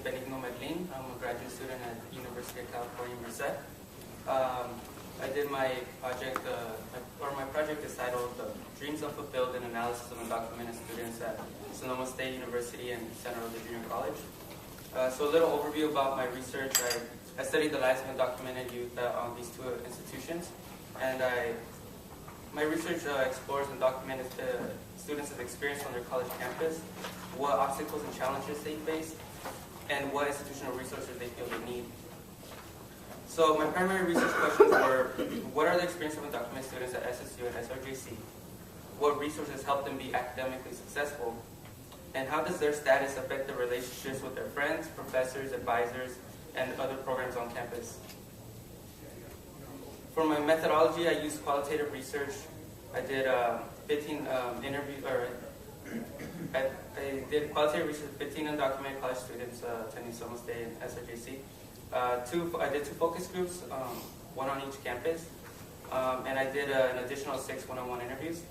Benigno Medellin. I'm a graduate student at the University of California, Merced. I did my project, my project is titled Dreams Unfulfilled, an Analysis of Undocumented Students at Sonoma State University and Santa Rosa Junior College. So a little overview about my research. I studied the lives of undocumented youth on these two institutions, and my research explores undocumented students' experience on their college campus, what obstacles and challenges they face, and what institutional resources they feel they need. So my primary research questions were, what are the experiences of undocumented students at SSU and SRJC? What resources help them be academically successful? And how does their status affect their relationships with their friends, professors, advisors, and other programs on campus? For my methodology, I used qualitative research. I did 15 interviews, or I did qualitative research with 15 undocumented college students attending Sonoma State and SRJC. I did 2 focus groups, one on each campus, and I did an additional 6 one-on-one interviews.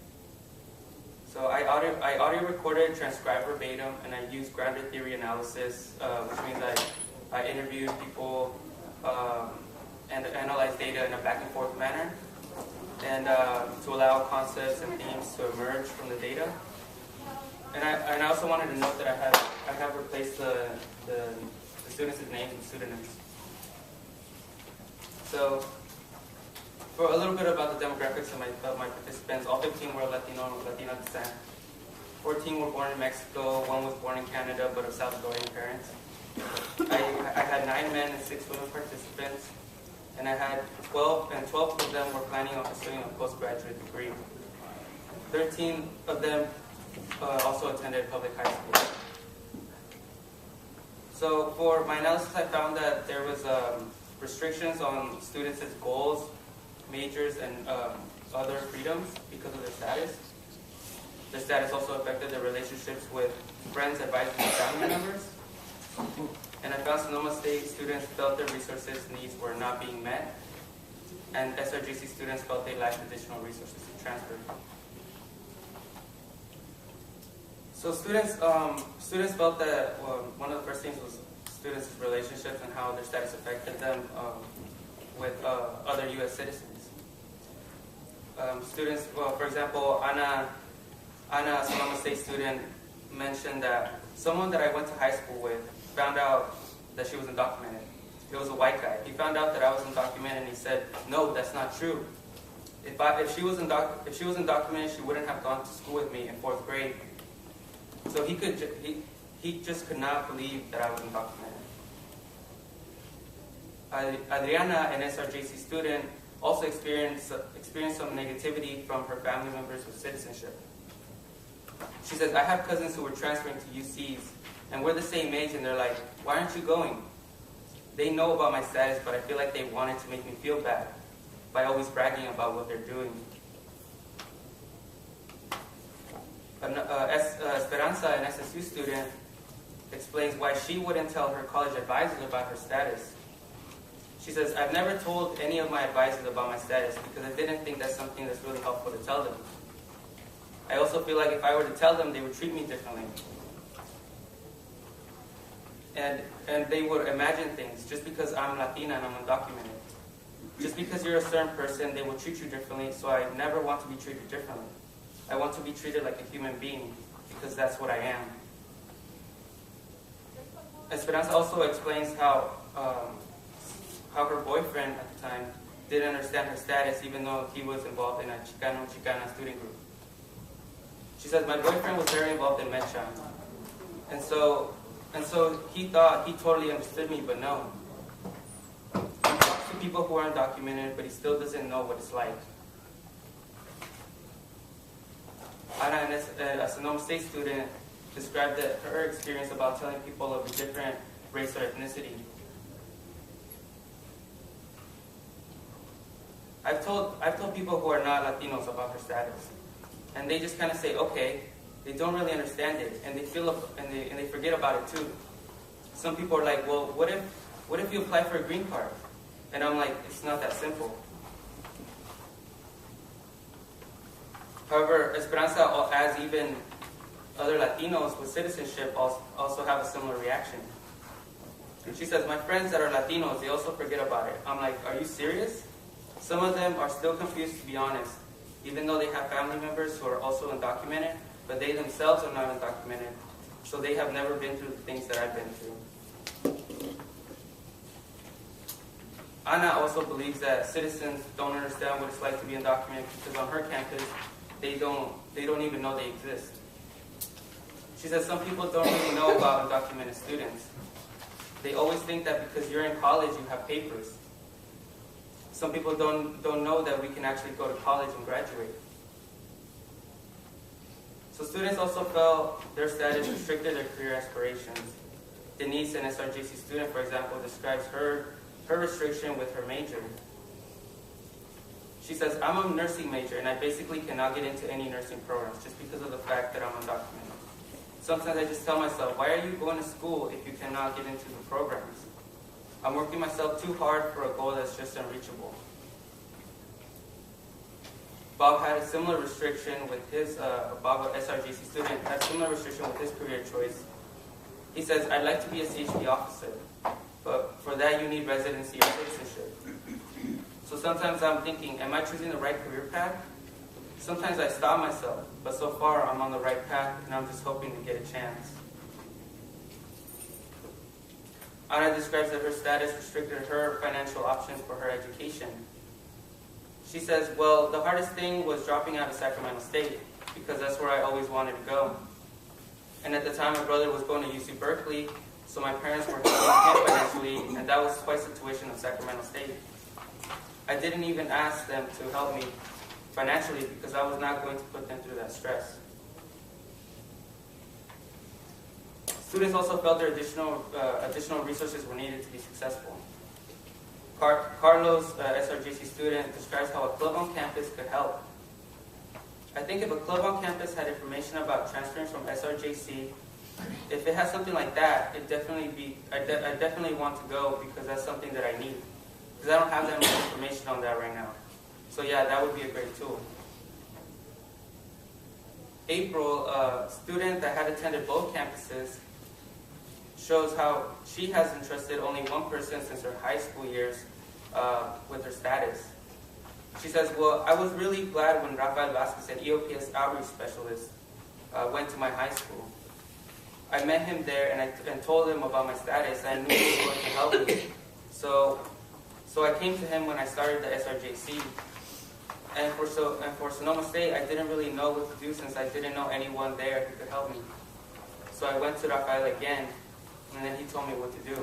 So I audio recorded, transcribed verbatim, and I used grounded theory analysis, which means I interviewed people and analyzed data in a back and forth manner, and to allow concepts and themes to emerge from the data. And I also wanted to note that I have replaced the students' names with pseudonyms. So, for a little bit about the demographics of my participants, all 15 were Latino descent. 14 were born in Mexico, 1 was born in Canada, but of Salvadorian parents. I had 9 men and 6 women participants, and I had 12 of them were planning on pursuing a postgraduate degree. 13 of them also attended public high school. So for my analysis, I found that there was restrictions on students' goals, majors, and other freedoms because of their status. Their status also affected their relationships with friends, advisors, and family members. And I found Sonoma State students felt their resources needs were not being met, and SRJC students felt they lacked additional resources to transfer. So students felt that one of the first things was students' relationships and how their status affected them with other U.S. citizens. Students, for example, Ana, a Sonoma State student, mentioned that someone that I went to high school with found out that she was undocumented. It was a white guy. He found out that I was undocumented, and he said, "No, that's not true. If she was undocumented, she wouldn't have gone to school with me in 4th grade." So he just could not believe that I was undocumented. Adriana, an SRJC student, also experienced some negativity from her family members with citizenship. She says, "I have cousins who were transferring to UCs, and we're the same age, and they're like, 'Why aren't you going?' They know about my status, but I feel like they wanted to make me feel bad by always bragging about what they're doing." Esperanza, an SSU student, explains why she wouldn't tell her college advisors about her status. She says, "I've never told any of my advisors about my status because I didn't think that's something that's really helpful to tell them. I also feel like if I were to tell them, they would treat me differently. And they would imagine things just because I'm Latina and I'm undocumented. Just because you're a certain person, they will treat you differently, so I never want to be treated differently. I want to be treated like a human being because that's what I am." Esperanza also explains how her boyfriend at the time didn't understand her status even though he was involved in a Chicana student group. She says, "My boyfriend was very involved in Mecha, and so he thought he totally understood me, but no. He talks to people who are undocumented, but he still doesn't know what it's like." Ana, a Sonoma State student, described her experience about telling people of a different race or ethnicity. I've told people who are not Latinos about her status, and they just kind of say, "Okay." They don't really understand it, and they forget about it too. Some people are like, "Well, what if you apply for a green card?" And I'm like, it's not that simple. However, Esperanza, as even other Latinos with citizenship, also have a similar reaction. She says, my friends that are Latinos, they also forget about it. I'm like, are you serious? Some of them are still confused, to be honest, even though they have family members who are also undocumented, but they themselves are not undocumented, so they have never been through the things that I've been through. Ana also believes that citizens don't understand what it's like to be undocumented because on her campus, they don't even know they exist. She says some people don't really know about undocumented students. They always think that because you're in college, you have papers. Some people don't know that we can actually go to college and graduate. So students also felt their status restricted their career aspirations. Denise, an SRJC student, for example, describes her restriction with her major. She says, I'm a nursing major and I basically cannot get into any nursing programs just because of the fact that I'm undocumented. Sometimes I just tell myself, why are you going to school if you cannot get into the programs? I'm working myself too hard for a goal that's just unreachable. Bob had a similar restriction with his, Bob, an SRJC student, had a similar restriction with his career choice. He says, I'd like to be a CHP officer, but for that you need residency or citizenship. So sometimes I'm thinking, am I choosing the right career path? Sometimes I stop myself, but so far I'm on the right path and I'm just hoping to get a chance. Ana describes that her status restricted her financial options for her education. She says, well, the hardest thing was dropping out of Sacramento State because that's where I always wanted to go. And at the time my brother was going to UC Berkeley, so my parents were helping him financially, and that was twice the tuition of Sacramento State. I didn't even ask them to help me financially because I was not going to put them through that stress. Students also felt their additional resources were needed to be successful. Carlos, SRJC student, describes how a club on campus could help. I think if a club on campus had information about transferring from SRJC, if it has something like that, I definitely want to go because that's something that I need. Because I don't have that much information on that right now. So yeah, that would be a great tool. April, a student that had attended both campuses, shows how she has entrusted only one person since her high school years with her status. She says, well, I was really glad when Rafael Vasquez, an EOPS outreach specialist, went to my high school. I met him there and told him about my status, and I knew he was going to help me. So I came to him when I started the SRJC. And for Sonoma State, I didn't really know what to do since I didn't know anyone there who could help me. So I went to Rafael again, and then he told me what to do.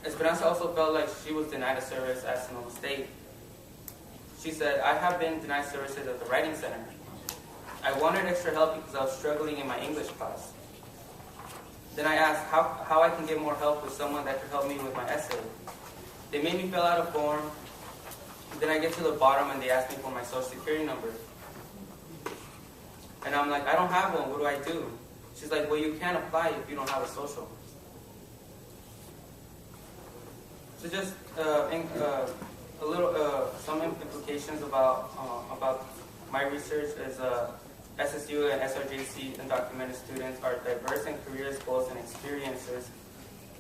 Esperanza also felt like she was denied a service at Sonoma State. She said, I have been denied services at the Writing Center. I wanted extra help because I was struggling in my English class. Then I asked how I can get more help with someone that could help me with my essay. They made me fill out a form. Then I get to the bottom and they ask me for my social security number. And I'm like, I don't have one, what do I do? She's like, well, you can't apply if you don't have a social. So just some implications about my research is SSU and SRJC undocumented students are diverse in careers, goals, and experiences.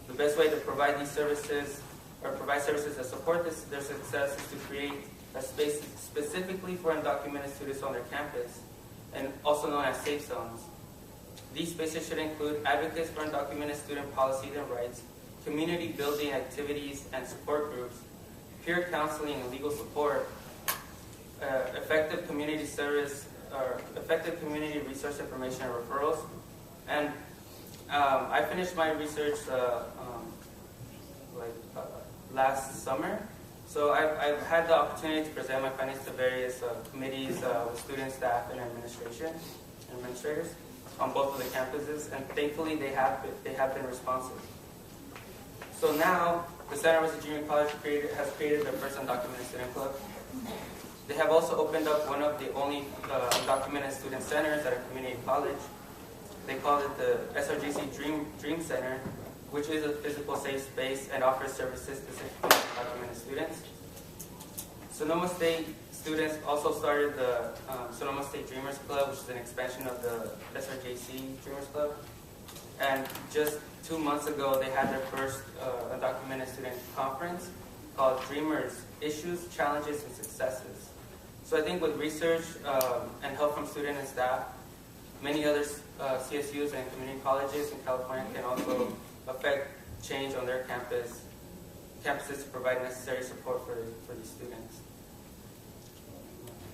The best way to provide these services or provide services that support their success is to create a space specifically for undocumented students on their campus, and also known as safe zones. These spaces should include advocates for undocumented student policies and rights, community building activities and support groups, peer counseling and legal support, effective community service, effective community resource information and referrals. And I finished my research last summer. So I've had the opportunity to present my findings to various committees with student, staff, and administrators on both of the campuses, and thankfully they have been responsive. So now the Santa Rosa Junior College has created their first undocumented student club. They have also opened up one of the only undocumented student centers at a community college. They call it the SRJC Dream Center, which is a physical safe space and offers services specifically to undocumented students. Sonoma State students also started the Sonoma State Dreamers Club, which is an expansion of the SRJC Dreamers Club. And just 2 months ago, they had their first undocumented student conference called Dreamers, Issues, Challenges, and Successes. So I think with research and help from students and staff, many other CSUs and community colleges in California can also affect change on their campuses to provide necessary support for these students.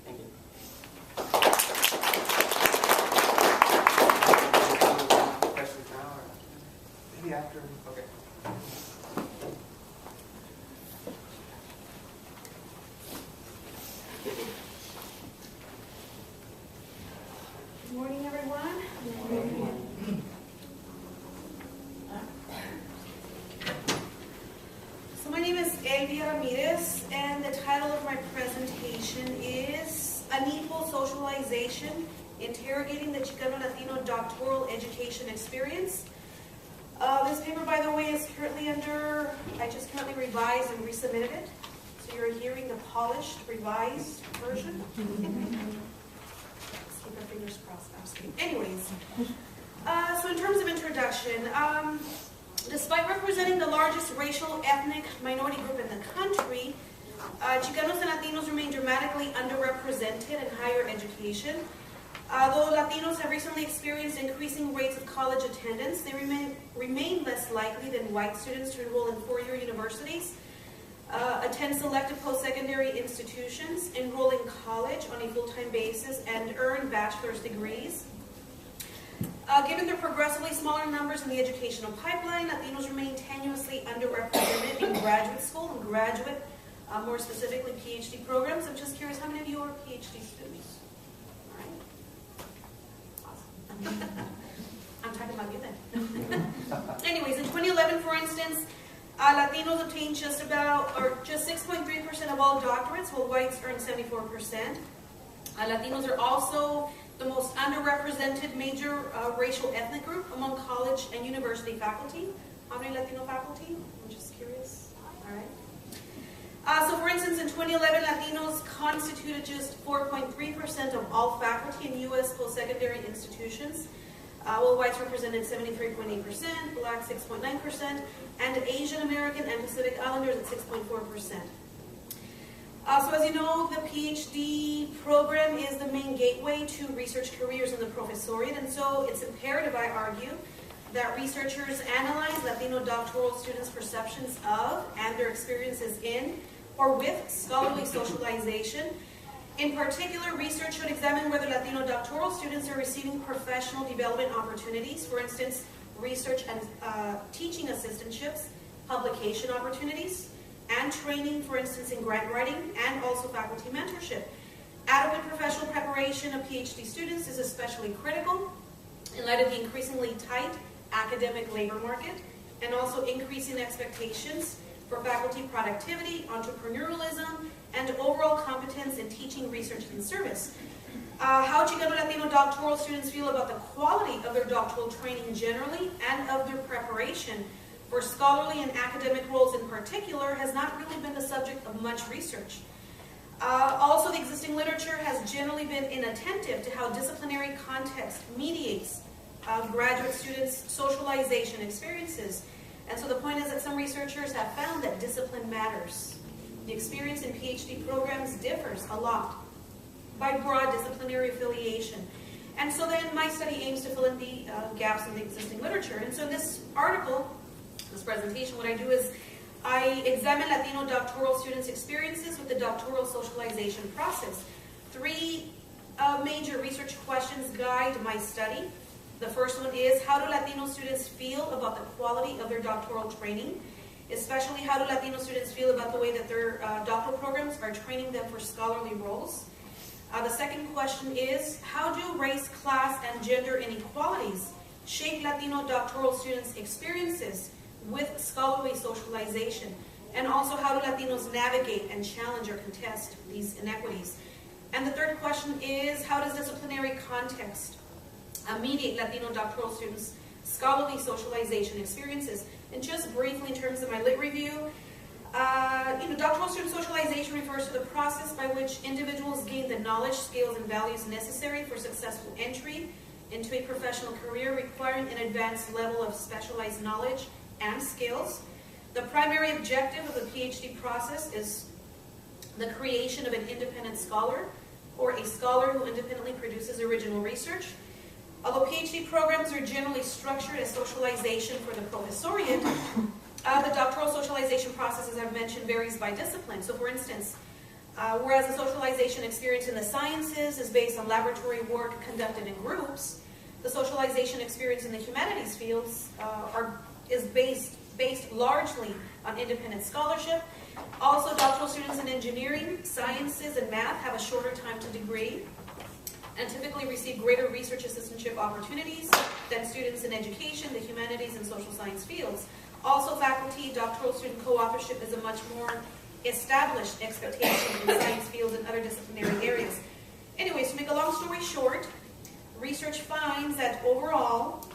Thank you. Questions now, or maybe after? Okay. Good morning, everyone. Good morning. So my name is Elvia Ramirez, and the title of my presentation is Unequal Socialization, Interrogating the Chicano-Latino Doctoral Education Experience. This paper, by the way, is currently I just currently revised and resubmitted it. So you're hearing the polished, revised version. Let's keep our fingers crossed. Anyways, so in terms of introduction, despite representing the largest racial ethnic minority group in the country, Chicanos and Latinos remain dramatically underrepresented in higher education. Though Latinos have recently experienced increasing rates of college attendance, they remain less likely than white students to enroll in four-year universities, attend selected post-secondary institutions, enroll in college on a full-time basis, and earn bachelor's degrees. Given their progressively smaller numbers in the educational pipeline, Latinos remain tenuously underrepresented in graduate school and graduate, more specifically PhD programs. I'm just curious, how many of you are PhD students? All right. Awesome. I'm talking about you then. Anyways, in 2011, for instance, Latinos obtained just 6.3% of all doctorates, while whites earned 74%. Latinos are also the most underrepresented major racial ethnic group among college and university faculty. How many Latino faculty? I'm just curious. All right. So for instance, in 2011, Latinos constituted just 4.3% of all faculty in U.S. post-secondary institutions, while whites represented 73.8%, black 6.9%, and Asian American and Pacific Islanders at 6.4%. So as you know, the PhD program is the main gateway to research careers in the professoriate, and so it's imperative, I argue, that researchers analyze Latino doctoral students' perceptions of and their experiences in or with scholarly socialization. In particular, research should examine whether Latino doctoral students are receiving professional development opportunities, for instance, research and teaching assistantships, publication opportunities, and training, for instance, in grant writing, and also faculty mentorship. Adequate professional preparation of PhD students is especially critical in light of the increasingly tight academic labor market, and also increasing expectations for faculty productivity, entrepreneurialism, and overall competence in teaching, research, and service. How Chicano Latino doctoral students feel about the quality of their doctoral training generally, and of their preparation for scholarly and academic roles in particular, has not really been the subject of much research. Also, the existing literature has generally been inattentive to how disciplinary context mediates graduate students' socialization experiences. And so the point is that some researchers have found that discipline matters. The experience in PhD programs differs a lot by broad disciplinary affiliation. And so then my study aims to fill in the gaps in the existing literature. And so in this article, this presentation, what I do is I examine Latino doctoral students' experiences with the doctoral socialization process. Three major research questions guide my study. The first one is, how do Latino students feel about the quality of their doctoral training? Especially, how do Latino students feel about the way that their doctoral programs are training them for scholarly roles? The second question is, how do race, class, and gender inequalities shape Latino doctoral students' experiences with scholarly socialization? And also, how do Latinos navigate and challenge or contest these inequities? And the third question is, how does disciplinary context mediate Latino doctoral students' scholarly socialization experiences? And just briefly, in terms of my lit review, doctoral student socialization refers to the process by which individuals gain the knowledge, skills, and values necessary for successful entry into a professional career requiring an advanced level of specialized knowledge and skills. The primary objective of the PhD process is the creation of an independent scholar, or a scholar who independently produces original research. Although PhD programs are generally structured as socialization for the professoriate, the doctoral socialization process, as I've mentioned, varies by discipline. So for instance, whereas the socialization experience in the sciences is based on laboratory work conducted in groups, the socialization experience in the humanities fields is based largely on independent scholarship. Also, doctoral students in engineering, sciences, and math have a shorter time to degree and typically receive greater research assistantship opportunities than students in education, the humanities, and social science fields. Also, faculty doctoral student co-authorship is a much more established expectation in science fields and other disciplinary areas. Anyways, to make a long story short, research finds that overall,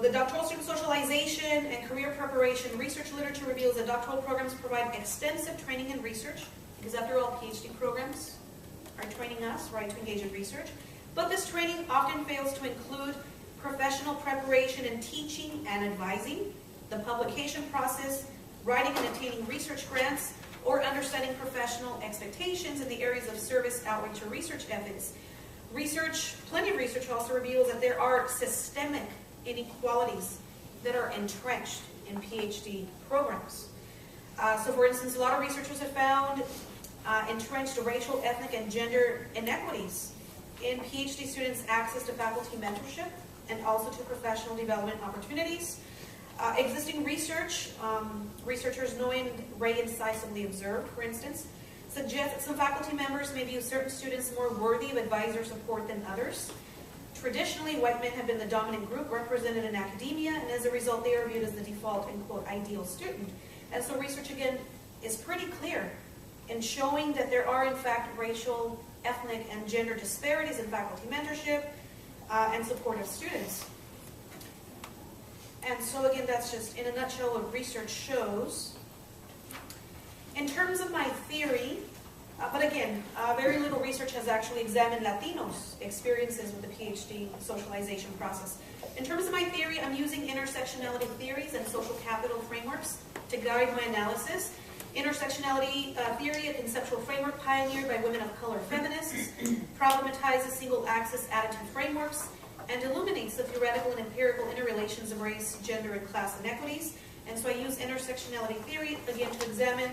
the doctoral student socialization and career preparation research literature reveals that doctoral programs provide extensive training in research, because after all, PhD programs are training us, right, to engage in research. But this training often fails to include professional preparation in teaching and advising, the publication process, writing and obtaining research grants, or understanding professional expectations in the areas of service, outreach, or research ethics. Plenty of research also reveals that there are systemic inequalities that are entrenched in PhD programs. So for instance, a lot of researchers have found entrenched racial, ethnic, and gender inequities in PhD students' access to faculty mentorship and also to professional development opportunities. Existing research, researchers knowing Ray incisively observed, for instance, suggest that some faculty members may view certain students more worthy of advisor support than others. Traditionally, white men have been the dominant group represented in academia, and as a result, they are viewed as the default and, quote, ideal student. And so research, again, is pretty clear in showing that there are, in fact, racial, ethnic, and gender disparities in faculty mentorship and support of students. And so, again, that's just, in a nutshell, what research shows. In terms of my theory, but again, very little research has actually examined Latinos' experiences with the PhD socialization process. In terms of my theory, I'm using intersectionality theories and social capital frameworks to guide my analysis. Intersectionality theory, a conceptual framework pioneered by women of color feminists, problematizes single-axis additive frameworks and illuminates the theoretical and empirical interrelations of race, gender, and class inequities. And so I use intersectionality theory, again, to examine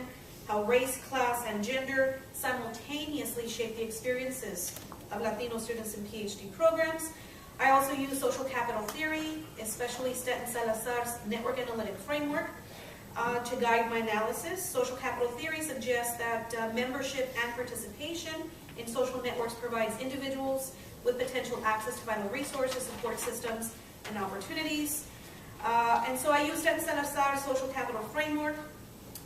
how race, class, and gender simultaneously shape the experiences of Latino students in PhD programs. I also use social capital theory, especially Stanton Salazar's network analytic framework, to guide my analysis. Social capital theory suggests that membership and participation in social networks provides individuals with potential access to vital resources, support systems, and opportunities. And so I use Stanton Salazar's social capital framework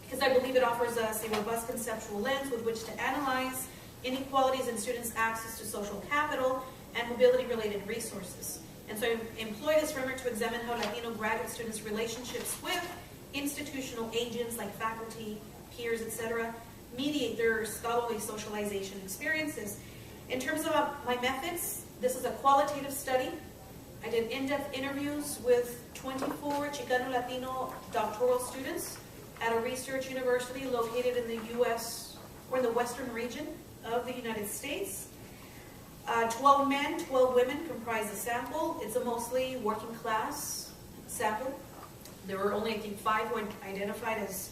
because I believe it offers us a robust conceptual lens with which to analyze inequalities in students' access to social capital and mobility-related resources. And so I employ this framework to examine how Latino graduate students' relationships with institutional agents like faculty, peers, etc., mediate their scholarly socialization experiences. In terms of my methods, this is a qualitative study. I did in-depth interviews with 24 Chicano-Latino doctoral students at a research university located in the U.S. or in the western region of the United States. 12 men, 12 women comprise the sample. It's a mostly working class sample. There were only, I think, 5 who identified as,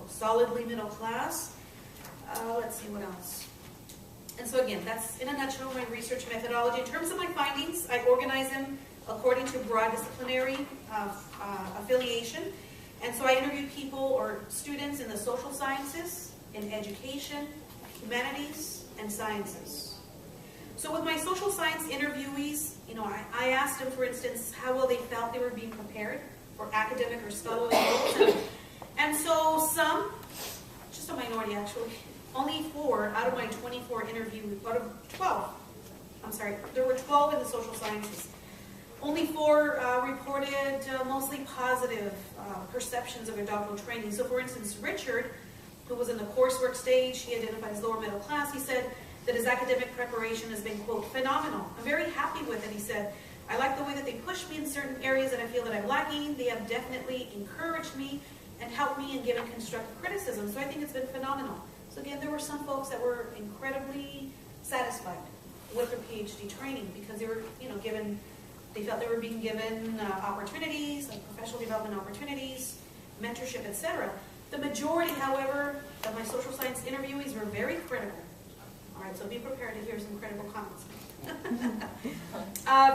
solidly middle class. Let's see what else. And so again, that's in a nutshell my research methodology. In terms of my findings, I organize them according to broad disciplinary affiliation. And so I interviewed people or students in the social sciences, in education, humanities, and sciences. So with my social science interviewees, I asked them, for instance, how well they felt they were being prepared for academic or scholarly roles. And so some, just a minority actually, only 4 out of my 24 interviews, out of 12, there were 12 in the social sciences. Only 4 reported mostly positive perceptions of their doctoral training. So for instance, Richard, who was in the coursework stage, he identified as lower middle class, he said, that his academic preparation has been, quote, phenomenal. I'm very happy with it, he said. I like the way that they push me in certain areas that I feel that I'm lacking. They have definitely encouraged me and helped me in giving constructive criticism. So I think it's been phenomenal. So again, there were some folks that were incredibly satisfied with their PhD training because they were, they felt they were being given opportunities, like professional development opportunities, mentorship, etc. The majority, however, of my social science interviewees were very critical. All right, so be prepared to hear some critical comments.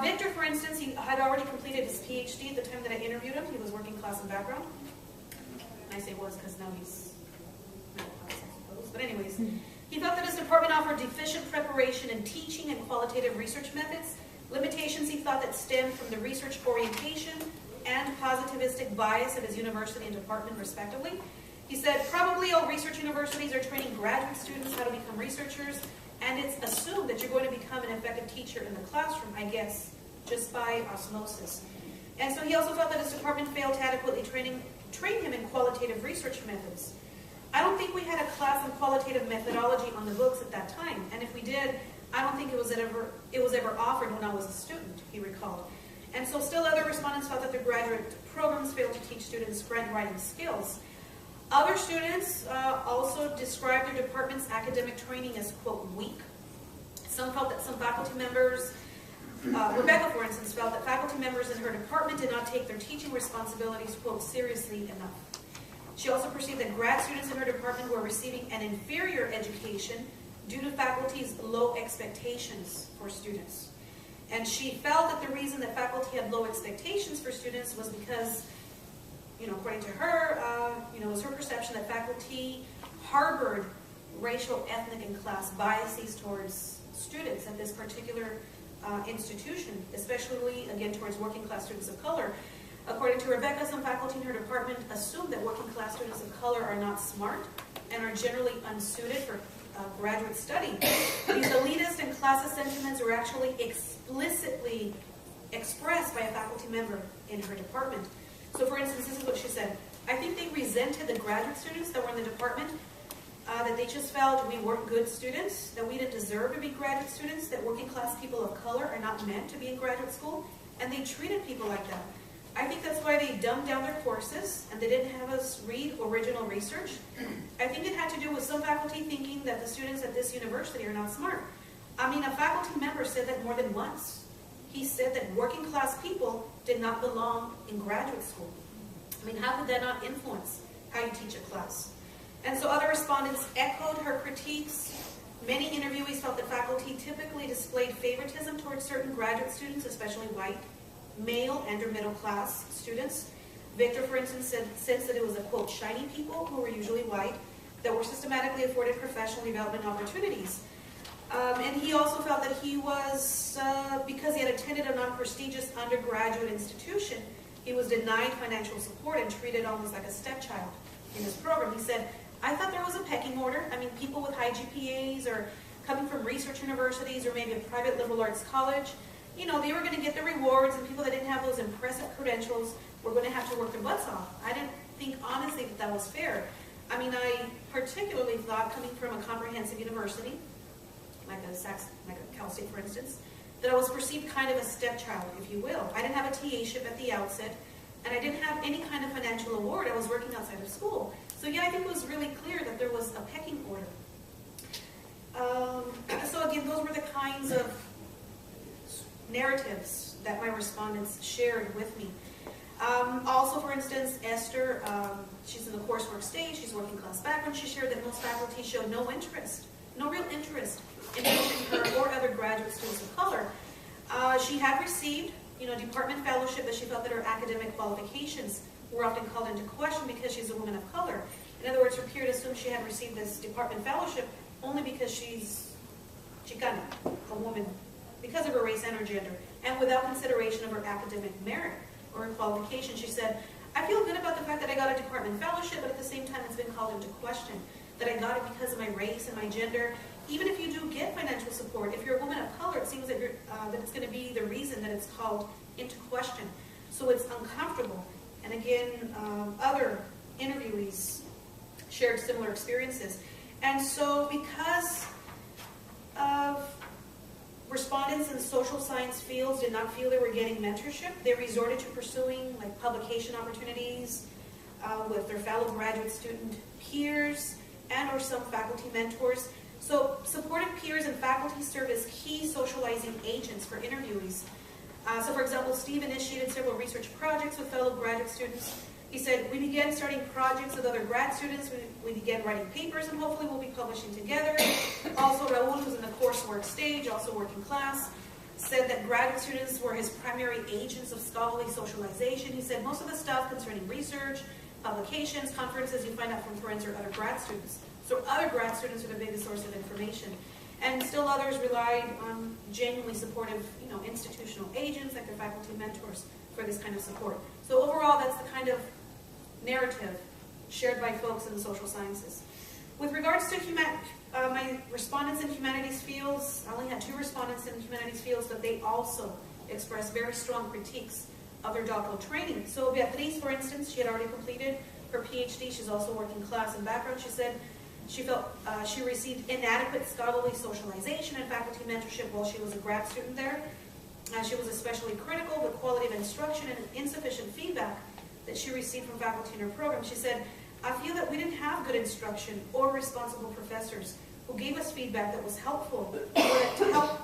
Victor, for instance, he had already completed his PhD at the time that I interviewed him. He was working class and background. And I say was because now he's middle class, I suppose. But anyways, he felt that his department offered deficient preparation in teaching and qualitative research methods. Limitations he thought that stemmed from the research orientation and positivistic bias of his university and department, respectively. He said, probably all research universities are training graduate students how to become researchers, and it's assumed that you're going to become an effective teacher in the classroom, I guess, just by osmosis. And so he also felt that his department failed to adequately train him in qualitative research methods. I don't think we had a class in qualitative methodology on the books at that time, and if we did, I don't think it was ever offered when I was a student, he recalled. And so still other respondents felt that their graduate programs failed to teach students grant writing skills. Other students also described their department's academic training as, quote, weak. Some felt that some faculty members, Rebecca, for instance, felt that faculty members in her department did not take their teaching responsibilities, quote, seriously enough. She also perceived that grad students in her department were receiving an inferior education due to faculty's low expectations for students. And she felt that the reason that faculty had low expectations for students was because, according to her, it was her perception that faculty harbored racial, ethnic, and class biases towards students at this particular institution, especially, again, towards working class students of color. According to Rebecca, some faculty in her department assume that working class students of color are not smart and are generally unsuited for graduate study. These elitist and classist sentiments were actually explicitly expressed by a faculty member in her department. So for instance, this is what she said. I think they resented the graduate students that were in the department, that they just felt we weren't good students, that we didn't deserve to be graduate students, that working class people of color are not meant to be in graduate school, and they treated people like that. I think that's why they dumbed down their courses and they didn't have us read original research. I think it had to do with some faculty thinking that the students at this university are not smart. I mean, a faculty member said that more than once. He said that working class people did not belong in graduate school. I mean, how could that not influence how you teach a class? And so other respondents echoed her critiques. Many interviewees felt that faculty typically displayed favoritism towards certain graduate students, especially white, male, and or middle class students. Victor, for instance, said that it was a, quote, shiny people who were usually white that were systematically afforded professional development opportunities. And he also felt that he was, because he had attended a non-prestigious undergraduate institution, he was denied financial support and treated almost like a stepchild in his program. He said, I thought there was a pecking order. I mean, people with high GPAs or coming from research universities or maybe a private liberal arts college, they were going to get the rewards, and people that didn't have those impressive credentials were going to have to work their butts off. I didn't think, honestly, that was fair. I mean, I particularly thought, coming from a comprehensive university, like a Cal State, for instance, that I was perceived kind of a stepchild, if you will. I didn't have a TA-ship at the outset, and I didn't have any kind of financial award. I was working outside of school. So yeah, I think it was really clear that there was a pecking order. So again, those were the kinds of narratives that my respondents shared with me. Also, for instance, Esther, she's in the coursework stage, she's working class background. She shared that most faculty showed no real interest in teaching her or other graduate students of color. She had received, department fellowship, but she felt that her academic qualifications were often called into question because she's a woman of color. In other words, her peer assumed she had received this department fellowship only because she's Chicana, a woman, because of her race and her gender, and without consideration of her academic merit or her qualification. She said, I feel good about the fact that I got a department fellowship, but at the same time it's been called into question, that I got it because of my race and my gender. Even if you do get financial support, if you're a woman of color, it seems that, that it's going to be the reason that it's called into question. So it's uncomfortable. And again, other interviewees shared similar experiences. And so because of respondents in social science fields did not feel they were getting mentorship. They resorted to pursuing like publication opportunities with their fellow graduate student peers and or some faculty mentors. So supportive peers and faculty serve as key socializing agents for interviewees. So for example, Steve initiated several research projects with fellow graduate students. He said, we began starting projects with other grad students. We began writing papers, and hopefully we'll be publishing together. Also, Raul, who's in the coursework stage, also working class, said that graduate students were his primary agents of scholarly socialization. He said most of the stuff concerning research, publications, conferences, you find out from friends or other grad students. So other grad students are the biggest source of information. And still others relied on genuinely supportive, institutional agents like their faculty mentors for this kind of support. So overall, that's the kind of narrative shared by folks in the social sciences. With regards to my respondents in humanities fields, I only had 2 respondents in humanities fields, but they also expressed very strong critiques of their doctoral training. So Beatriz, for instance, she had already completed her PhD. She's also working class and background. She said she felt she received inadequate scholarly socialization and faculty mentorship while she was a grad student there. She was especially critical of the quality of instruction and insufficient feedback that she received from faculty in her program. She said, I feel that we didn't have good instruction or responsible professors who gave us feedback that was helpful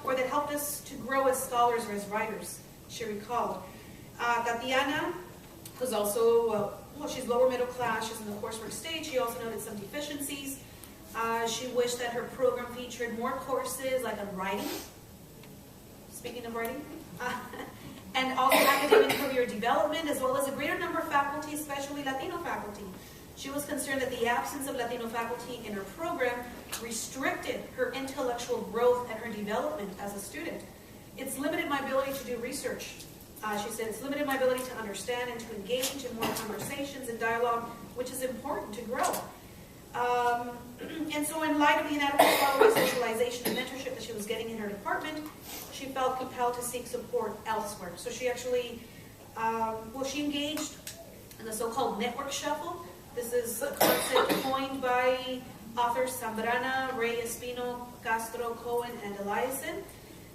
or that helped us to grow as scholars or as writers, she recalled. Tatiana, who's also, she's lower middle class, she's in the coursework stage. She also noted some deficiencies. She wished that her program featured more courses like on writing, speaking of writing, and also academic career development, as well as a greater number of faculty, especially Latino faculty. She was concerned that the absence of Latino faculty in her program restricted her intellectual growth and her development as a student. It's limited my ability to do research. She said, it's limited my ability to understand and to engage in more conversations and dialogue, which is important to grow. And so in light of the inadequate scholarly socialization and mentorship that she was getting in her department, she felt compelled to seek support elsewhere. So she actually, she engaged in the so-called network shuffle. This is a concept coined by authors Zambrana, Ray Espino, Castro, Cohen, and Eliason.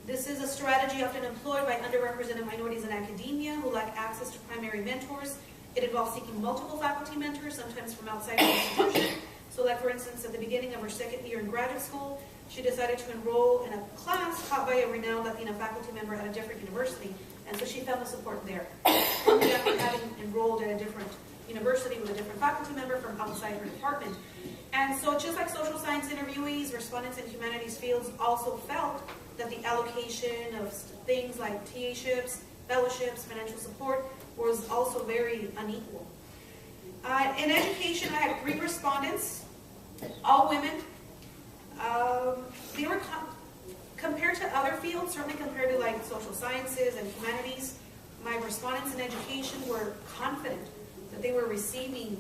This is a strategy often employed by underrepresented minorities in academia who lack access to primary mentors. It involves seeking multiple faculty mentors, sometimes from outside the institution. So like, for instance, at the beginning of her second year in graduate school, she decided to enroll in a class taught by a renowned Latina faculty member at a different university, and so she found the support there. Only after having enrolled at a different university with a different faculty member from outside her department. And so just like social science interviewees, respondents in humanities fields also felt that the allocation of things like TA-ships, fellowships, financial support was also very unequal. In education, I had 3 respondents, all women. They were compared to other fields, certainly compared to like social sciences and humanities, my respondents in education were confident that they were receiving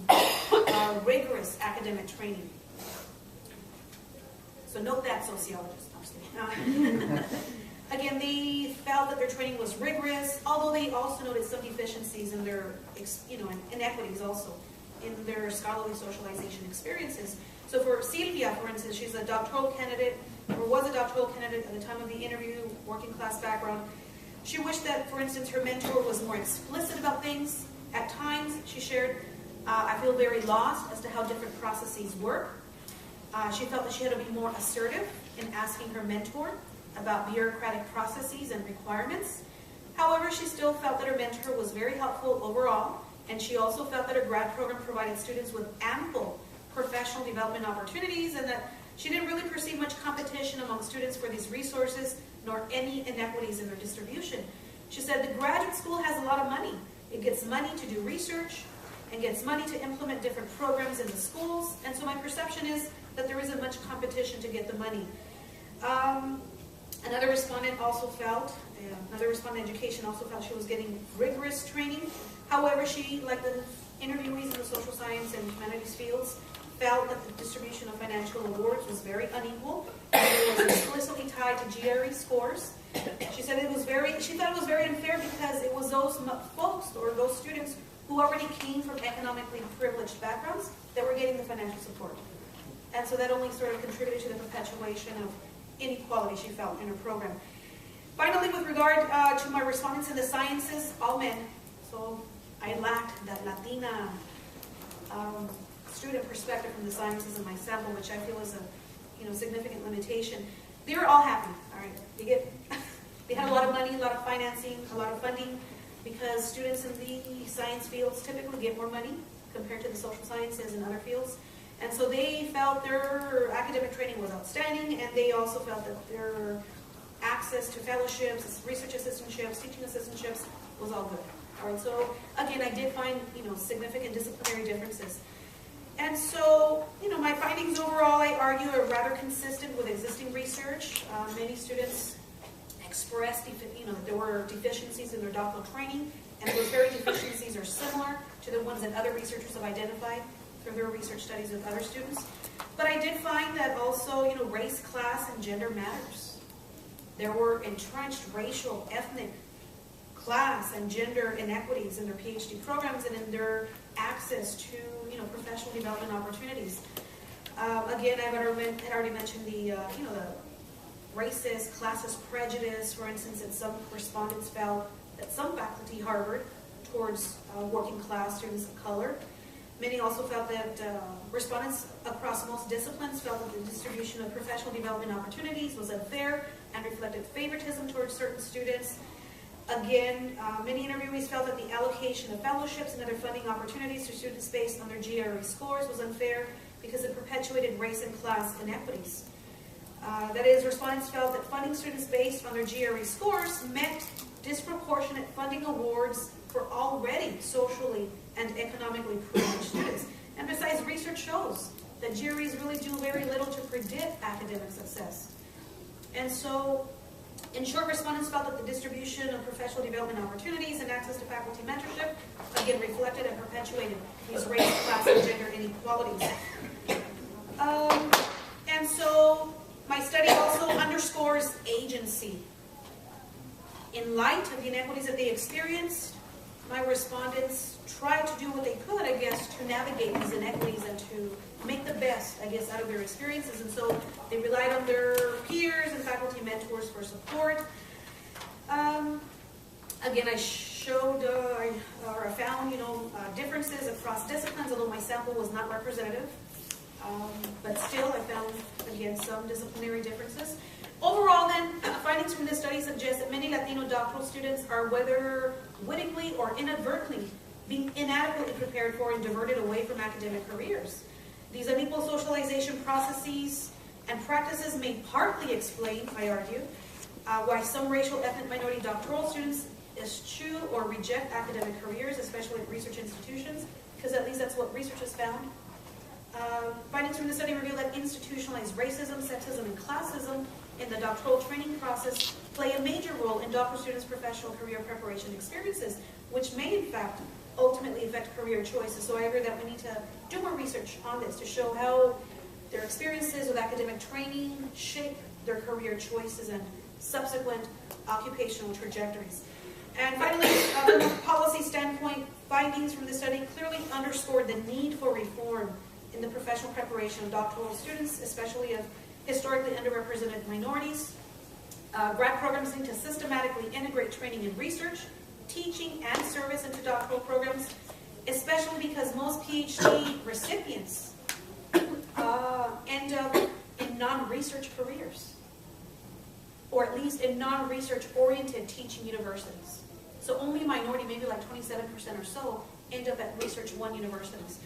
rigorous academic training. So note that, sociologists. Again, they felt that their training was rigorous, although they also noted some deficiencies in their, inequities also in their scholarly socialization experiences. So for Silvia, for instance, she's a doctoral candidate, or was a doctoral candidate at the time of the interview, working class background. She wished that, for instance, her mentor was more explicit about things. At times, she shared, I feel very lost as to how different processes work. She felt that she had to be more assertive in asking her mentor about bureaucratic processes and requirements. However, she still felt that her mentor was very helpful overall, and she also felt that her grad program provided students with ample professional development opportunities, and that she didn't really perceive much competition among students for these resources, nor any inequities in their distribution. She said the graduate school has a lot of money. It gets money to do research and gets money to implement different programs in the schools, and so my perception is that there isn't much competition to get the money. Another respondent in education also felt she was getting rigorous training. However, she, like the interviewees in the social science and humanities fields, felt that the distribution of financial awards was very unequal. It was explicitly tied to GRE scores. She said she thought it was very unfair because it was those folks or those students who already came from economically privileged backgrounds that were getting the financial support. And so that only sort of contributed to the perpetuation of inequality she felt in her program. Finally, with regard to my respondents in the sciences, all men. So I lacked that Latina student perspective from the sciences in my sample, which I feel is a significant limitation. They were all happy. All right, they had a lot of money, a lot of financing, a lot of funding, because students in the science fields typically get more money compared to the social sciences and other fields. And so they felt their academic training was outstanding, and they also felt that their access to fellowships, research assistantships, teaching assistantships was all good. All right, so again, I did find significant disciplinary differences. And so, my findings overall, I argue, are rather consistent with existing research. Many students expressed, that there were deficiencies in their doctoral training, and those very deficiencies are similar to the ones that other researchers have identified through their research studies with other students. But I did find that also, race, class, and gender matters. There were entrenched racial, ethnic, class, and gender inequities in their PhD programs and in their access to, professional development opportunities. Again, I had already mentioned the racist, classist prejudice. For instance, that some respondents felt that some faculty harbored towards working class students of color. Many also felt that respondents across most disciplines felt that the distribution of professional development opportunities was unfair and reflected favoritism towards certain students. Again, many interviewees felt that the allocation of fellowships and other funding opportunities to students based on their GRE scores was unfair because it perpetuated race and class inequities. That is, respondents felt that funding students based on their GRE scores meant disproportionate funding awards for already socially and economically privileged students. And besides, research shows that GREs really do very little to predict academic success. And so, in short, respondents felt that the distribution of professional development opportunities and access to faculty mentorship, again, reflected and perpetuated these race, class, and gender inequalities. And so, my study also underscores agency. In light of the inequities that they experienced, my respondents tried to do what they could, I guess, to navigate these inequities and to make the best, I guess, out of their experiences. And so they relied on their peers and faculty mentors for support. Again, I showed, or I found, differences across disciplines, although my sample was not representative. But still, I found, again, some disciplinary differences. Overall, then, findings from this study suggest that many Latino doctoral students are, whether wittingly or inadvertently, being inadequately prepared for and diverted away from academic careers. These unequal socialization processes and practices may partly explain, I argue, why some racial ethnic minority doctoral students eschew or reject academic careers, especially at research institutions, because at least that's what research has found. Findings from the study reveal that institutionalized racism, sexism, and classism in the doctoral training process play a major role in doctoral students' professional career preparation experiences, which may, in fact, ultimately affect career choices. So I agree that we need to do more research on this to show how their experiences with academic training shape their career choices and subsequent occupational trajectories. And finally, from a policy standpoint, findings from the study clearly underscored the need for reform in the professional preparation of doctoral students, especially of historically underrepresented minorities. Grad programs need to systematically integrate training and research, teaching, and service into doctoral programs, especially because most PhD recipients end up in non-research careers, or at least in non-research-oriented teaching universities. So only a minority, maybe like 27% or so, end up at Research 1 universities.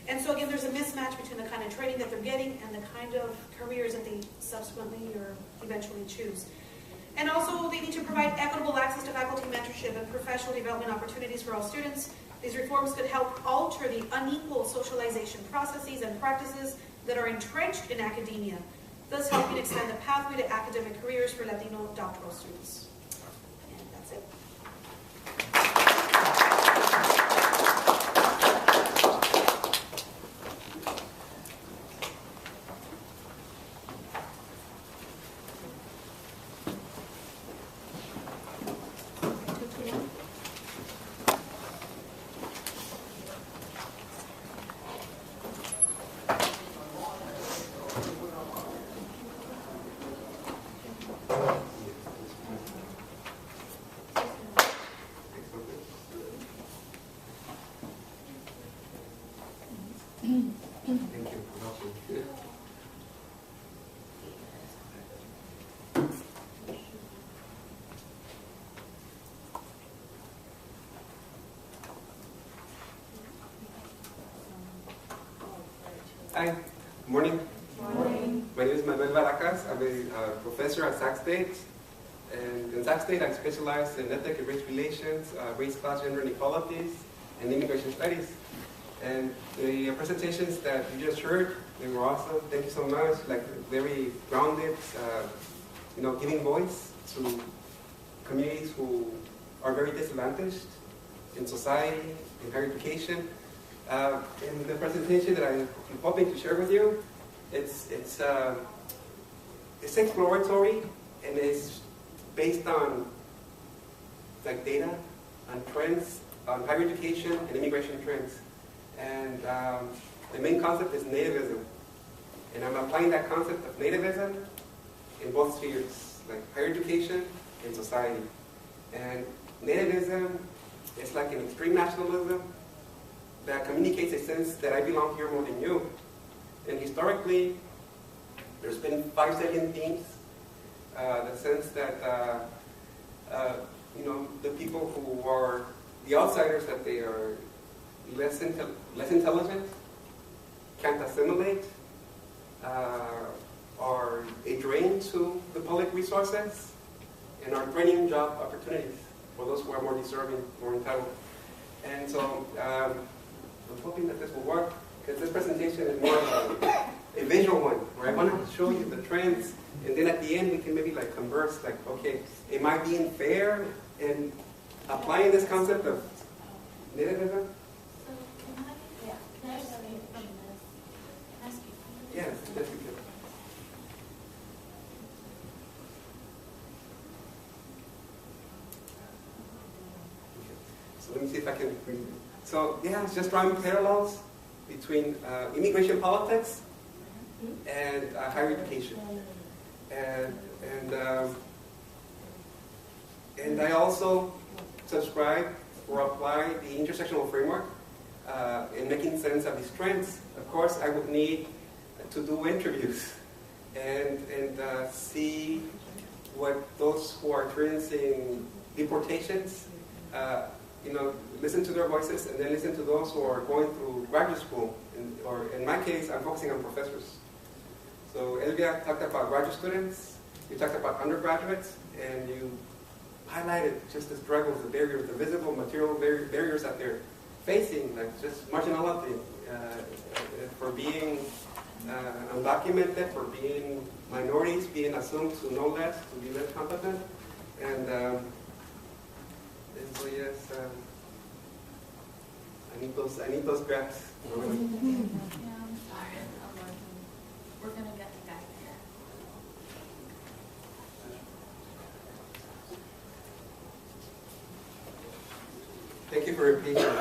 And so again, there's a mismatch between the kind of training that they're getting and the kind of careers that they subsequently or eventually choose. And also, they need to provide equitable access to faculty mentorship and professional development opportunities for all students. These reforms could help alter the unequal socialization processes and practices that are entrenched in academia, thus helping expand the pathway to academic careers for Latino doctoral students. And that's it. Thank you for helping. Hi, good morning. Good morning. My name is Manuel Baracas. I'm a professor at Sac State. And in Sac State, I specialize in ethnic and race relations, race, class, gender inequalities, and immigration studies. And the presentations that you just heard, they were awesome. Thank you so much. Like very grounded, giving voice to communities who are very disadvantaged in society, in higher education. In the presentation that I'm hoping to share with you, it's exploratory and it's based on like data, on trends, on higher education and immigration trends. And the main concept is nativism. And I'm applying that concept of nativism in both spheres, like higher education and society. And nativism is like an extreme nationalism that communicates a sense that I belong here more than you. And historically, there's been 5 salient themes. The sense that the people who are the outsiders, that they are less intelligent, can't assimilate, are a drain to the public resources, and are draining job opportunities for those who are more deserving, more entitled. And so I'm hoping that this will work, because this presentation is more of a visual one, where I want to show you the trends, and then at the end we can maybe like converse, like, okay, am I being fair in applying this concept of nativism? Can I just read from this? Ask you. Yes, yes you can. So let me see if I can read it. So yeah, it's just drawing parallels between immigration politics and higher education. And I also subscribe or apply the intersectional framework in making sense of these trends. Of course, I would need to do interviews and see what those who are experiencing deportations, listen to their voices, and then listen to those who are going through graduate school. Or in my case, I'm focusing on professors. So Elvia talked about graduate students, you talked about undergraduates, and you highlighted just the struggles, the barriers, the visible material barriers that they're facing, like just marginality, for being undocumented, for being minorities, being assumed to know less, to be less competent. And so yes, I need those graphs. Yeah, I'm sorry. We're going to get the guy here. Thank you for your patience.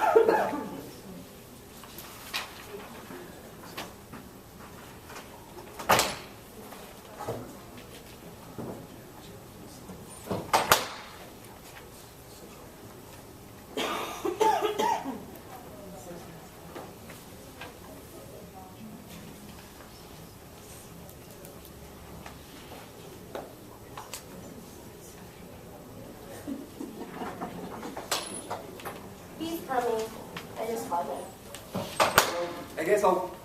I just called it. I guess I'll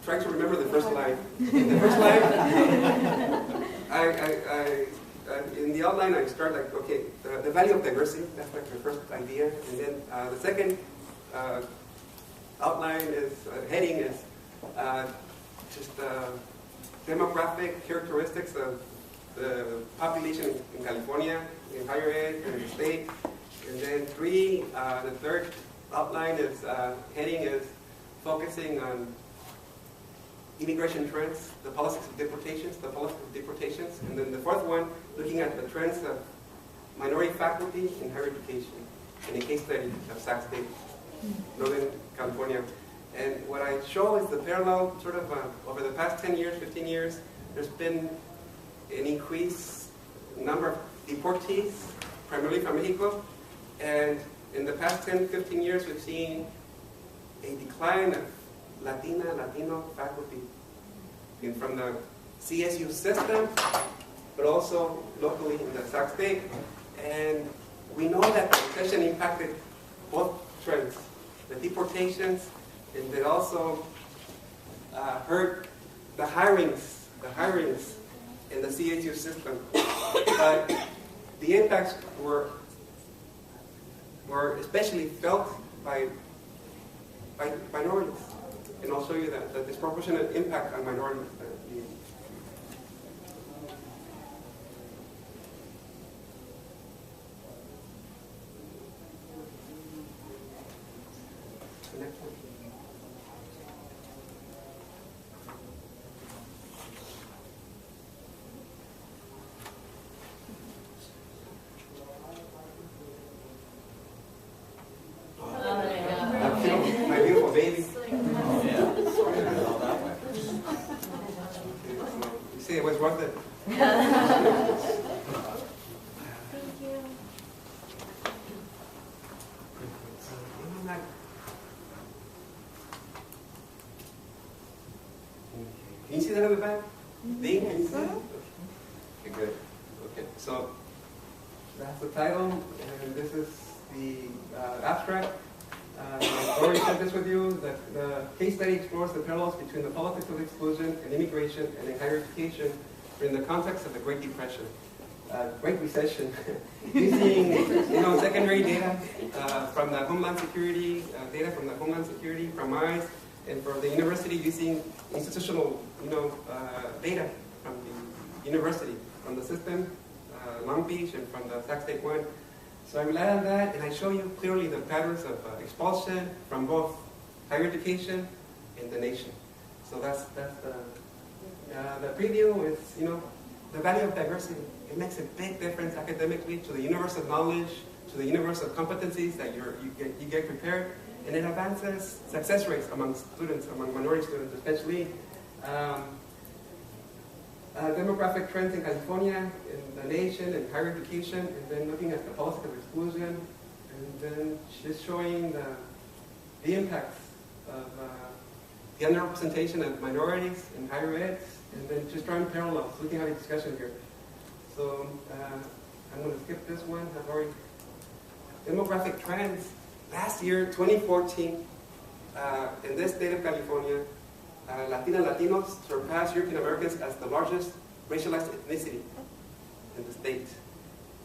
try to remember the first line. In the first line, in the outline, I start like, okay, the value of diversity, that's like the first idea. And then the second outline is, heading is just demographic characteristics of the population in California, in higher ed, in the state. And then the third outline is, heading is focusing on immigration trends, the policies of deportations, and then the fourth one, looking at the trends of minority faculty in higher education, in a case study of Sac State, Northern California. And what I show is the parallel, sort of over the past 10 years, 15 years, there's been an increased number of deportees, primarily from Mexico, and in the past 10, 15 years, we've seen a decline of Latina, Latino faculty and from the CSU system, but also locally in the Sac State. And we know that the recession impacted both trends, the deportations, and it also hurt the hirings in the CSU system. But the impacts were especially felt by minorities. And I'll show you that, the disproportionate impact on minorities. The next one. My beautiful baby. You see, it was worth it. Can you see that on the back? Ding, can you see it? Okay, good. Okay, so that's the title, and this is the abstract. I already shared this with you, that the case study explores the parallels between the politics of exclusion and immigration and in higher education in the context of the Great Depression, Great Recession, using secondary data from the Homeland Security, from ICE, and for the university using institutional data from the university, from the system, Long Beach, and from the Sac State one. So I rely on that, and I show you clearly the patterns of expulsion from both higher education and the nation. So that's the preview is, the value of diversity. It makes a big difference academically to the universe of knowledge, to the universe of competencies that you get prepared, and it advances success rates among students, among minority students especially. Demographic trends in California, in the nation, in higher education, and then looking at the policy of exclusion, and then just showing the impacts of the underrepresentation of minorities in higher ed, and then just drawing parallels, looking at a discussion here. So I'm going to skip this one. I've already demographic trends. Last year, 2014, in this state of California, Latinos surpassed European Americans as the largest racialized ethnicity in the state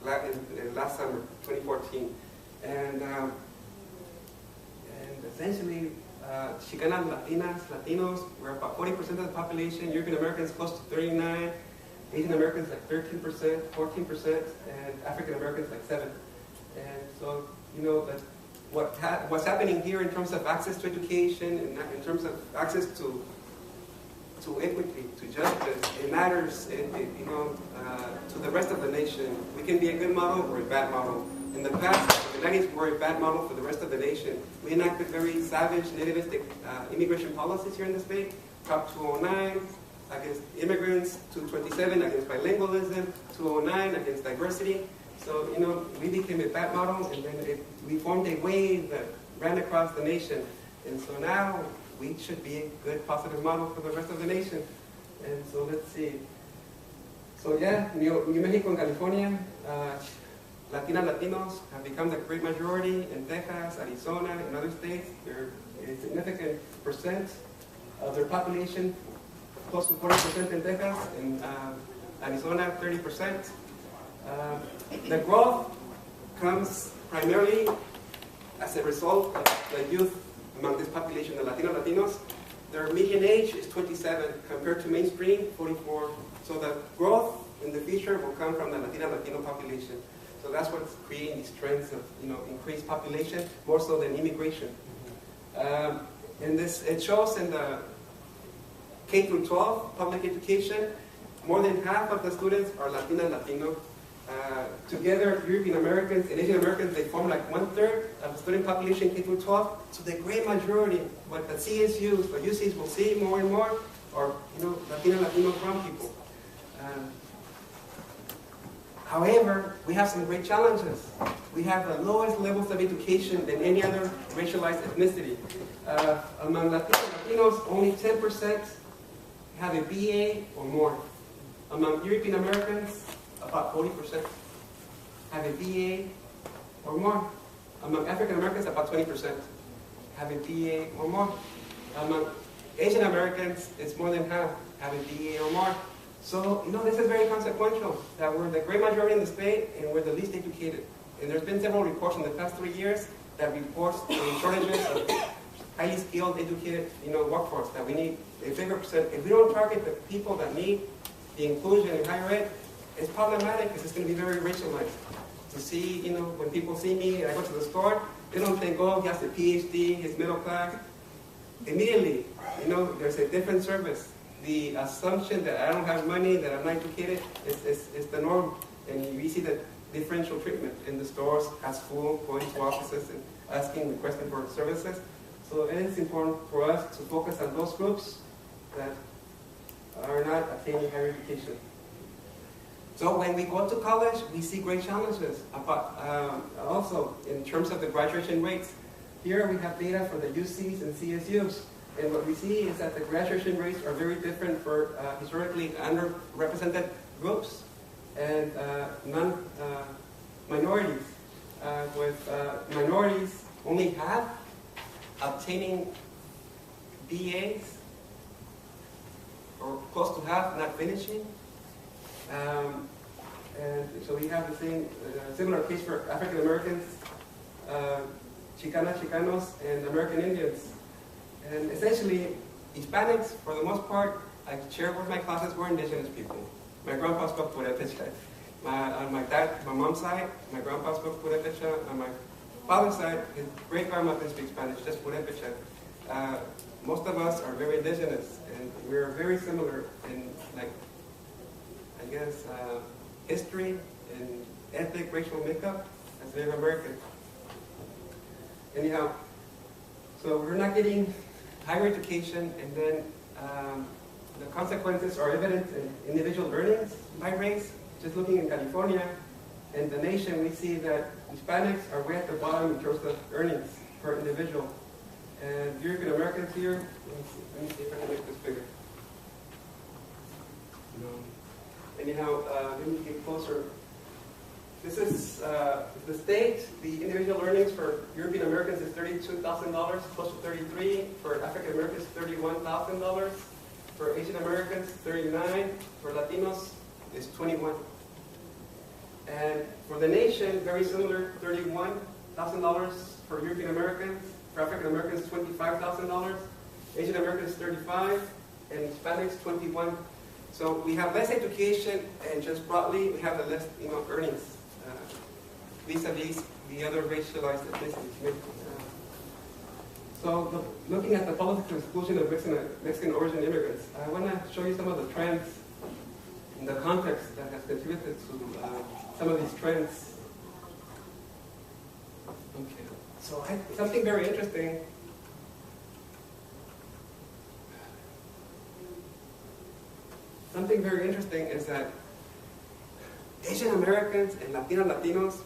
last summer, 2014. And essentially, Chicana Latinos were about 40% of the population, European Americans close to 39%, Asian Americans like 13%, 14%, and African Americans like 7%. And so, that what's happening here in terms of access to education, and in terms of access to equity, to justice, it matters, to the rest of the nation. We can be a good model or a bad model. In the past, the 90s were a bad model for the rest of the nation. We enacted very savage, nativistic immigration policies here in the state. Prop 209 against immigrants, 227 against bilingualism, 209 against diversity. So, we became a bad model, and then we formed a wave that ran across the nation. And so now, we should be a good, positive model for the rest of the nation. And so let's see. So yeah, New Mexico and California, Latinos have become the great majority in Texas, Arizona, and other states. They're a significant percent of their population, close to 40% in Texas, and Arizona, 30%. The growth comes primarily as a result of the youth among this population, the Latinos. Their median age is 27 compared to mainstream, 44. So the growth in the future will come from the Latino population. So that's what's creating these trends of increased population, more so than immigration. And it shows in the K through 12 public education, more than half of the students are Latino. Together, European Americans and Asian Americans, they form like 1/3 of the student population K through 12. So the great majority, what the CSUs, the UCs will see more and more, are Latino brown people. However, we have some great challenges. We have the lowest levels of education than any other racialized ethnicity. Among Latinos, only 10% have a BA or more. Among European Americans, about 40% have a BA or more. Among African Americans, about 20% have a BA or more. Among Asian Americans, it's more than half have a BA or more. So, this is very consequential, that we're the great majority in the state and we're the least educated. And there's been several reports in the past 3 years that reports the shortages of highly skilled, educated, workforce, that we need a bigger percent. If we don't target the people that need the inclusion in higher ed, it's problematic because it's going to be very racialized. To see, when people see me, I go to the store, they don't think, oh, he has a PhD, he's middle class. Immediately, there's a different service. The assumption that I don't have money, that I'm not educated, is the norm. And we see that differential treatment in the stores, at school, going to offices and requesting for services. So it is important for us to focus on those groups that are not attaining higher education. So when we go to college, we see great challenges. Also, in terms of the graduation rates, here we have data for the UCs and CSUs. And what we see is that the graduation rates are very different for historically underrepresented groups and minorities. With minorities only half obtaining BAs, or close to half not finishing. And so we have the same similar case for African Americans, Chicanos, and American Indians. And essentially, Hispanics, for the most part, I share with my classes, were indigenous people. My grandpa spoke Purépecha. On my mom's side, my grandpa spoke Purépecha. On my father's side, his great-grandma didn't speak Spanish, just Purépecha. Most of us are very indigenous, and we're very similar in, history and ethnic, racial makeup as Native Americans. Anyhow, so we're not getting higher education, and then the consequences are evident in individual earnings by race. Just looking in California and the nation, we see that Hispanics are way at the bottom in terms of earnings per individual. And European Americans here, let me see if I can make this bigger. Anyhow, let me get closer. This is the state. The individual earnings for European Americans is $32,000, close to $33,000. For African Americans, $31,000. For Asian Americans, $39,000. For Latinos, it's $21,000. And for the nation, very similar, $31,000 for European Americans. For African Americans, $25,000. Asian Americans, $35,000, and Hispanics, $21,000. So we have less education, and just broadly, we have the less, earnings vis-a-vis the other racialized ethnicities. So looking at the political exclusion of Mexican origin immigrants, I want to show you some of the trends in the context that has contributed to some of these trends. Okay. So something very interesting. Something very interesting is that Asian Americans and Latinos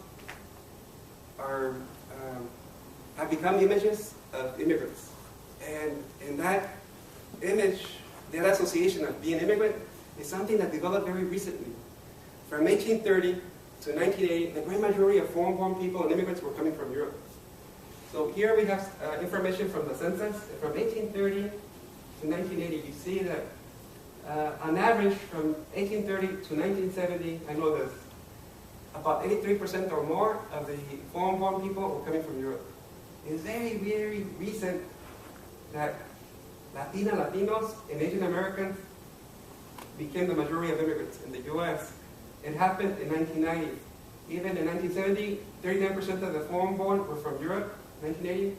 have become images of immigrants. And that image, that association of being an immigrant, is something that developed very recently. From 1830 to 1980, the great majority of foreign-born people and immigrants were coming from Europe. So here we have information from the census. From 1830 to 1980, you see that on average, from 1830 to 1970, I know this, about 83% or more of the foreign-born people were coming from Europe. It's very, very recent that Latinos, and Asian Americans became the majority of immigrants in the U.S. It happened in 1990. Even in 1970, 39% of the foreign-born were from Europe. 1980,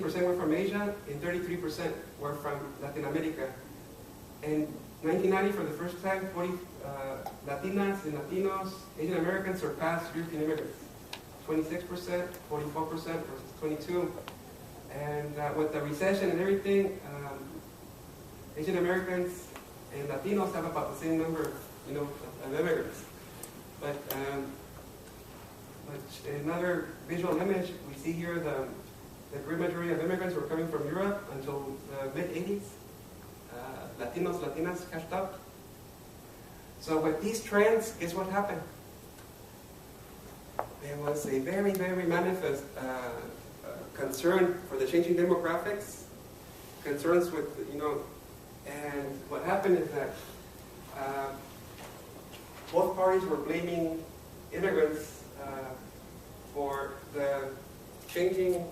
19% were from Asia, and 33% were from Latin America. In 1990, for the first time, 40 Latinas and Latinos, Asian Americans surpassed European immigrants. 26%, 44% versus 22%. And with the recession and everything, Asian Americans and Latinos have about the same number, of immigrants. But another visual image, we see here the great majority of immigrants were coming from Europe until the mid-80s. Latinos, Latinas catched up. So with these trends, guess what happened? There was a very, very manifest concern for the changing demographics, concerns with, and what happened is that both parties were blaming immigrants for the changing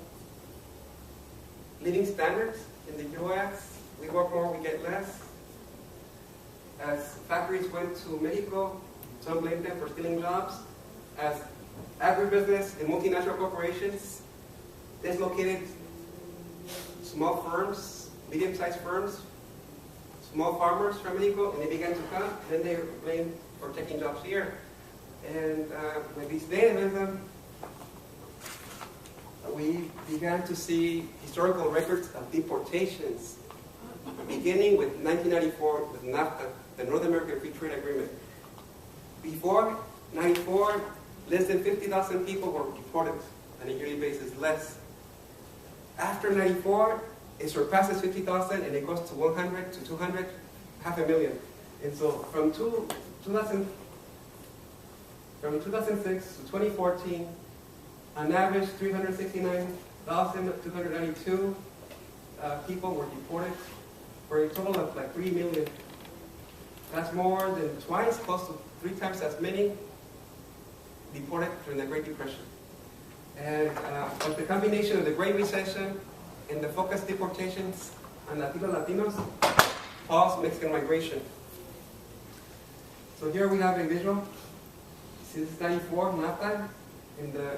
living standards in the U.S. We work more, we get less. As factories went to Mexico, some blamed them for stealing jobs. As agribusiness and multinational corporations dislocated small firms, medium-sized firms, small farmers from Mexico, and they began to come, then they were blamed for taking jobs here. And with this nativism, we began to see historical records of deportations, beginning with 1994 with NAFTA, the North American Free Trade Agreement. Before 94, less than 50,000 people were deported on a yearly basis, less. After 94, it surpasses 50,000 and it goes to 100 to 200, 500,000. And so from 2006 to 2014, on average 369,292 people were deported for a total of like 3 million. That's more than twice, close to 3 times as many deported during the Great Depression. And but the combination of the Great Recession and the focused deportations on Latinos caused Mexican migration. So here we have a visual. Since 94, NAFTA, and the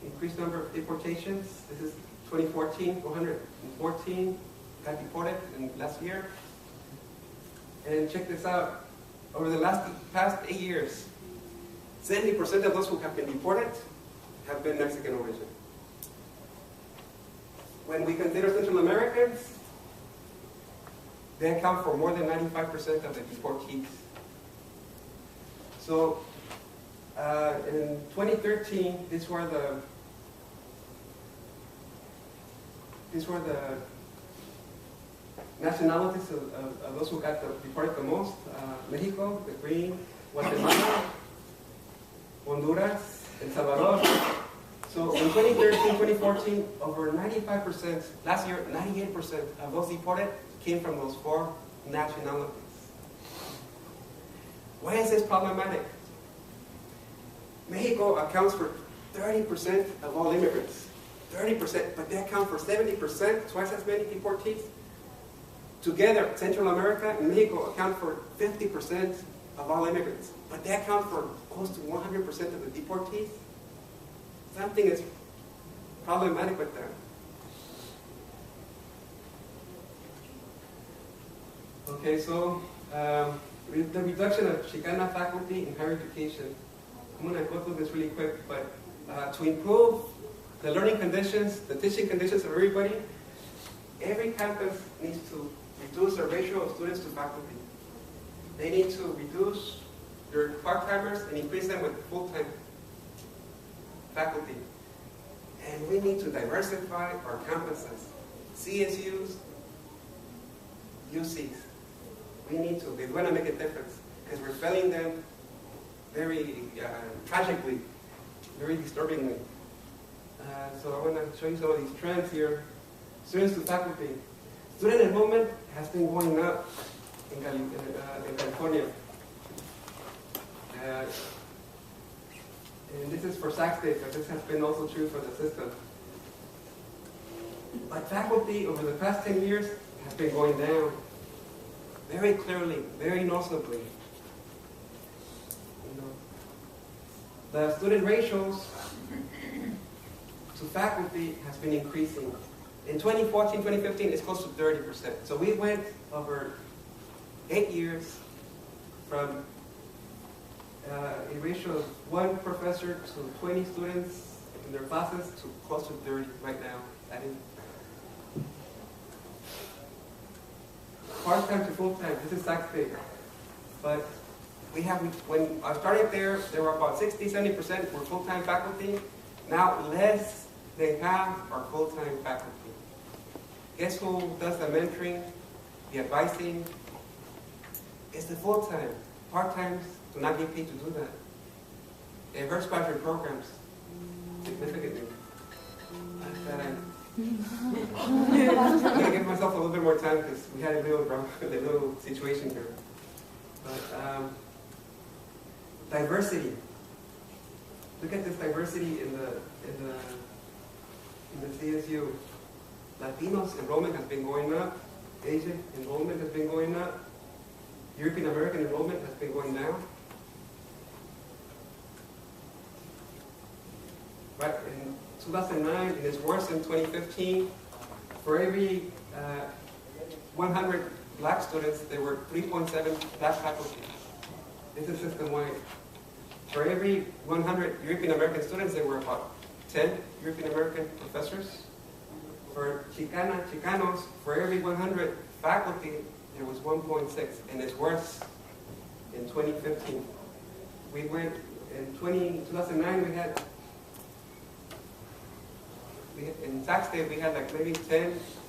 increased number of deportations. This is 2014, 414 got deported in last year. And check this out. Over the past 8 years, 70% of those who have been deported have been Mexican origin. When we consider Central Americans, they account for more than 95% of the deportees. So in 2013, these were the nationalities of those who got deported the most. Mexico, the green, Guatemala, Honduras, El Salvador. So in 2013, 2014, over 95%, last year, 98% of those deported came from those 4 nationalities. Why is this problematic? Mexico accounts for 30% of all immigrants. 30%, but they account for 70%, twice as many deportees. Together, Central America and Mexico account for 50% of all immigrants, but they account for close to 100% of the deportees. Something is problematic with that. Okay, so the reduction of Chicana faculty in higher education. I'm going to go through this really quick, but to improve the learning conditions, the teaching conditions of everybody, every campus needs to reduce the ratio of students to faculty. They need to reduce their part-timers and increase them with full-time faculty. And we need to diversify our campuses, CSUs, UCs. We need to, if we're going to make a difference, because we're failing them very tragically, very disturbingly. So I want to show you some of these trends here. Students to faculty. Student enrollment has been going up in California. And this is for Sac State, but this has been also true for the system. But faculty over the past 10 years has been going down very clearly, very noticeably. The student ratios to faculty has been increasing. In 2014, 2015, it's close to 30%. So we went over 8 years from a ratio of 1 professor to 20 students in their classes to close to 30 right now. That is part-time to full-time. This is Sac State. But we have, when I started there were about 60-70% were full-time faculty. Now less than half are full-time faculty. Guess who does the mentoring, the advising? It's the full-time. Part-times do not get paid to do that. It hurts graduate programs significantly. I'm going to give myself a little bit more time because we had a little situation here. But diversity. Look at this diversity in the CSU. Latinos enrollment has been going up. Asian enrollment has been going up. European American enrollment has been going down. Right, in 2009, and it's worse in 2015. For every 100 black students, there were 3.7 black faculty. This is system-wide. For every 100 European American students, there were about 10 European American professors. For Chicanos, for every 100 faculty, there was 1.6, and it's worse in 2015. We went, in 2009, we had, in Sac State, we had like maybe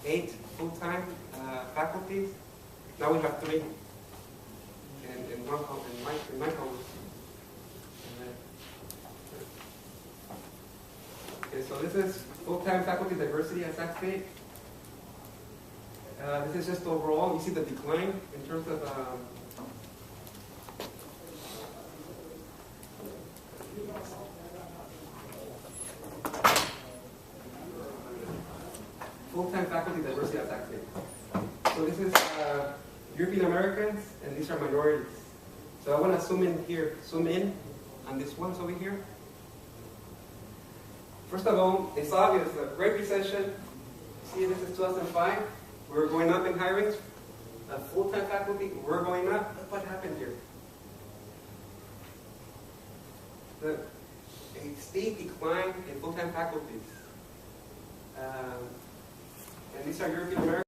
8 full-time faculties. Now we have 3 in my college. Okay, so this is full-time faculty diversity at Sac State. This is just overall. You see the decline in terms of full-time faculty diversity at Sac State. So this is European Americans, and these are minorities. So I want to zoom in on this ones over here. First of all, it's obvious, the Great Recession, see this is 2005, we're going up in hirings, full-time faculty, we're going up. Look what happened here. A steep decline in full-time faculties. And these are European Americans.